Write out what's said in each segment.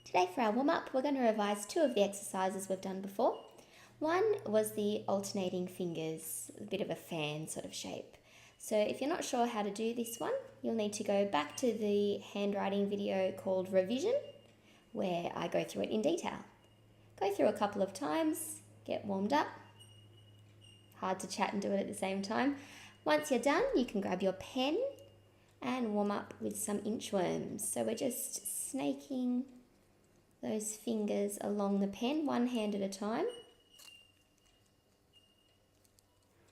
Today for our warm-up, we're going to revise two of the exercises we've done before. One was the alternating fingers, a bit of a fan sort of shape. So if you're not sure how to do this one, you'll need to go back to the handwriting video called Revision, where I go through it in detail. Go through a couple of times, get warmed up. Hard to chat and do it at the same time. Once you're done, you can grab your pen and warm up with some inchworms. So we're just snaking those fingers along the pen, one hand at a time,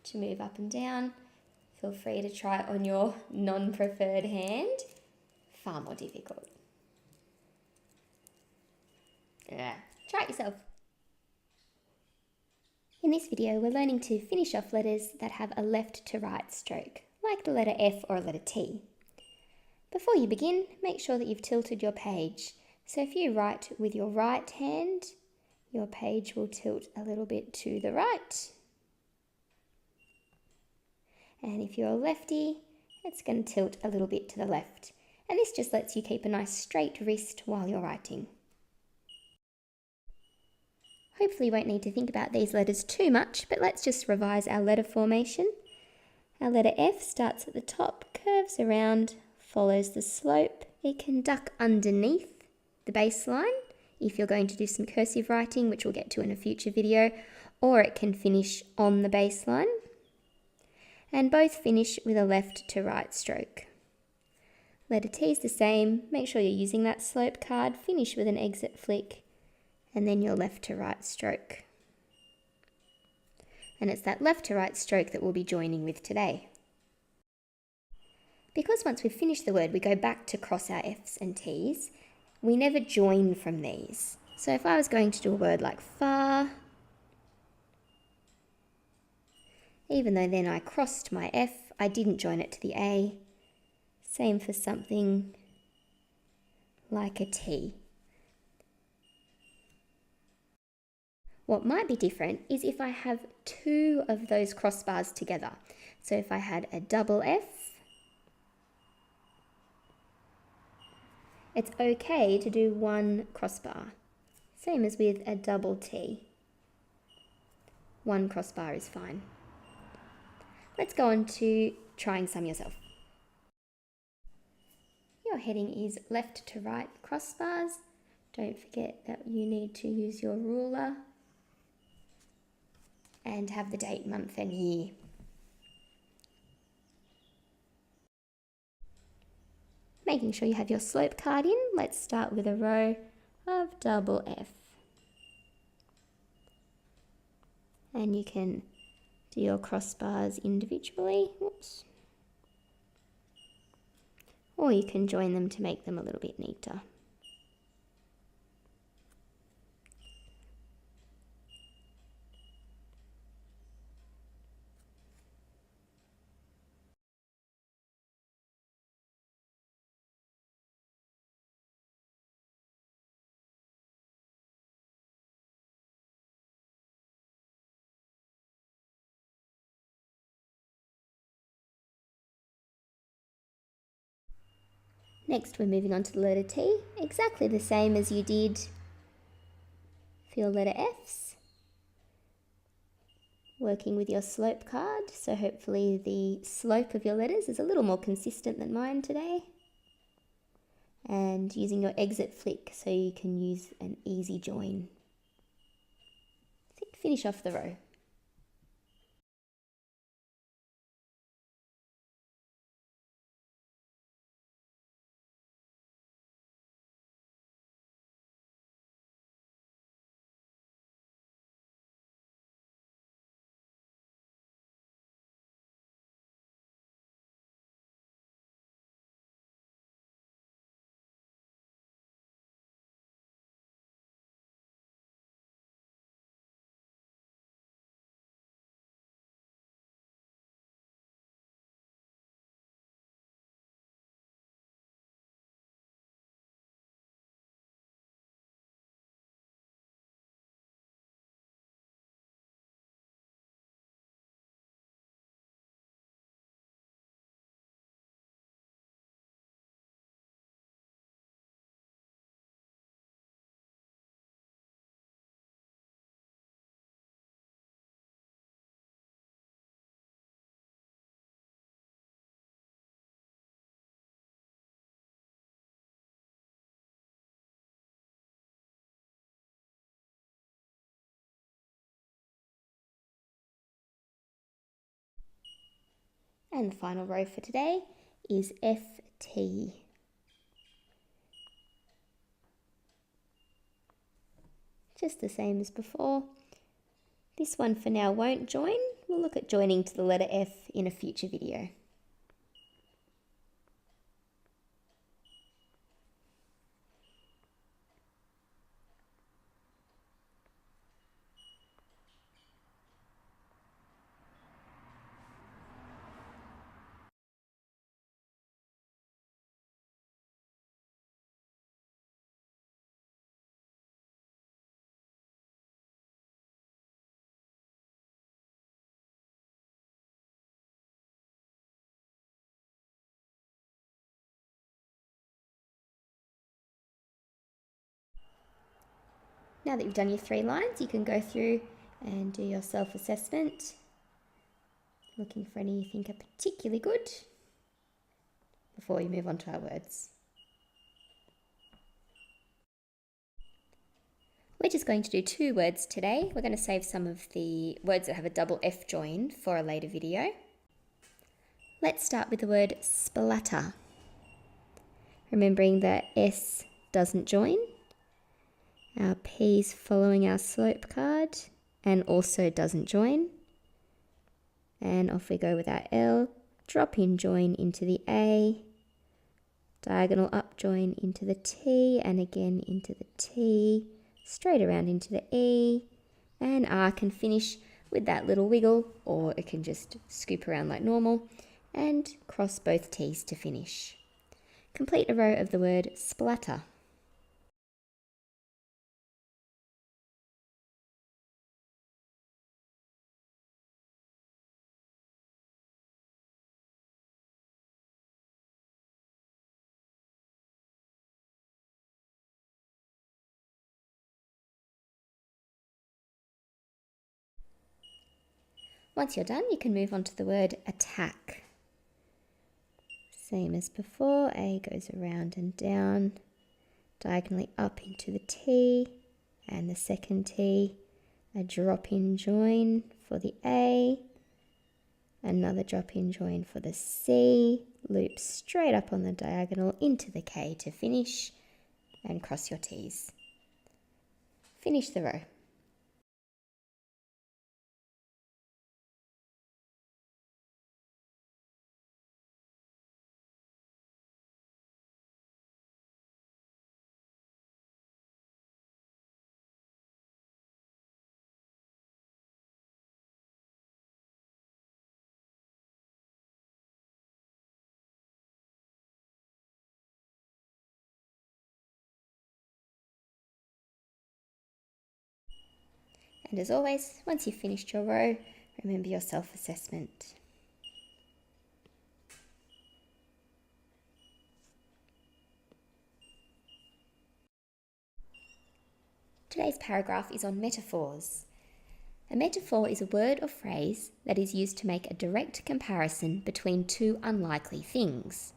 to move up and down. Feel free to try it on your non-preferred hand. Far more difficult. Try it yourself. In this video, we're learning to finish off letters that have a left to right stroke, like the letter F or a letter T. Before you begin, make sure that you've tilted your page. So if you write with your right hand, your page will tilt a little bit to the right. And if you're a lefty, it's going to tilt a little bit to the left. And this just lets you keep a nice straight wrist while you're writing. Hopefully you won't need to think about these letters too much, but let's just revise our letter formation. Our letter F starts at the top, curves around, follows the slope. It can duck underneath the baseline if you're going to do some cursive writing, which we'll get to in a future video, or it can finish on the baseline. And both finish with a left to right stroke. Letter T is the same. Make sure you're using that slope card. Finish with an exit flick and then your left to right stroke. And it's that left to right stroke that we'll be joining with today. Because once we've finished the word, we go back to cross our F's and T's, we never join from these. So if I was going to do a word like far, even though then I crossed my F, I didn't join it to the A. Same for something like a T. What might be different is if I have two of those crossbars together. So if I had a double F, it's okay to do one crossbar. Same as with a double T. One crossbar is fine. Let's go on to trying some yourself. Your heading is left to right crossbars. Don't forget that you need to use your ruler and have the date, month and year. Making sure you have your slope card in, let's start with a row of double F. And you can do your crossbars individually, whoops. Or you can join them to make them a little bit neater. Next, we're moving on to the letter T, exactly the same as you did for your letter Fs. Working with your slope card, so hopefully the slope of your letters is a little more consistent than mine today. And using your exit flick so you can use an easy join. Finish off the row. And the final row for today is FT. Just the same as before. This one for now won't join. We'll look at joining to the letter F in a future video. Now that you've done your 3 lines, you can go through and do your self-assessment, looking for any you think are particularly good before we move on to our words. We're just going to do 2 words today. We're going to save some of the words that have a double F join for a later video. Let's start with the word splatter. Remembering that S doesn't join. Our P's following our slope card and also doesn't join. And off we go with our L, drop in join into the A, diagonal up join into the T and again into the T, straight around into the E, and R can finish with that little wiggle, or it can just scoop around like normal and cross both T's to finish. Complete a row of the word splatter. Once you're done, you can move on to the word attack. Same as before, A goes around and down, diagonally up into the T and the second T, a drop-in join for the A, another drop-in join for the C, loop straight up on the diagonal into the K to finish, and cross your T's. Finish the row. And as always, once you've finished your row, remember your self-assessment. Today's paragraph is on metaphors. A metaphor is a word or phrase that is used to make a direct comparison between 2 unlikely things.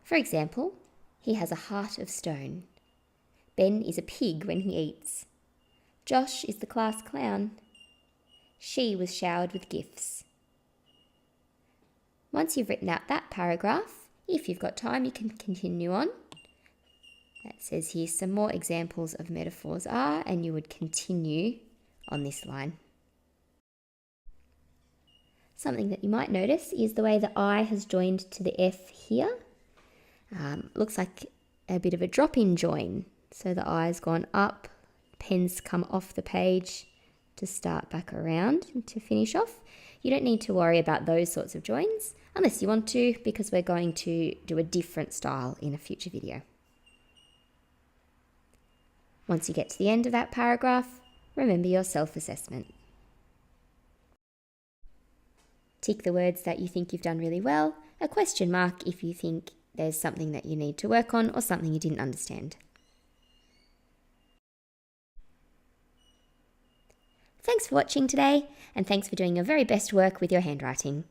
For example, he has a heart of stone. Ben is a pig when he eats. Josh is the class clown. She was showered with gifts. Once you've written out that paragraph, if you've got time, you can continue on. It says here some more examples of metaphors are, and you would continue on this line. Something that you might notice is the way the I has joined to the F here. Looks like a bit of a drop-in join. So the I has gone up, pens come off the page to start back around and to finish off. You don't need to worry about those sorts of joins unless you want to, because we're going to do a different style in a future video. Once you get to the end of that paragraph, remember your self-assessment. Tick the words that you think you've done really well, a question mark if you think there's something that you need to work on or something you didn't understand. Thanks for watching today, and thanks for doing your very best work with your handwriting.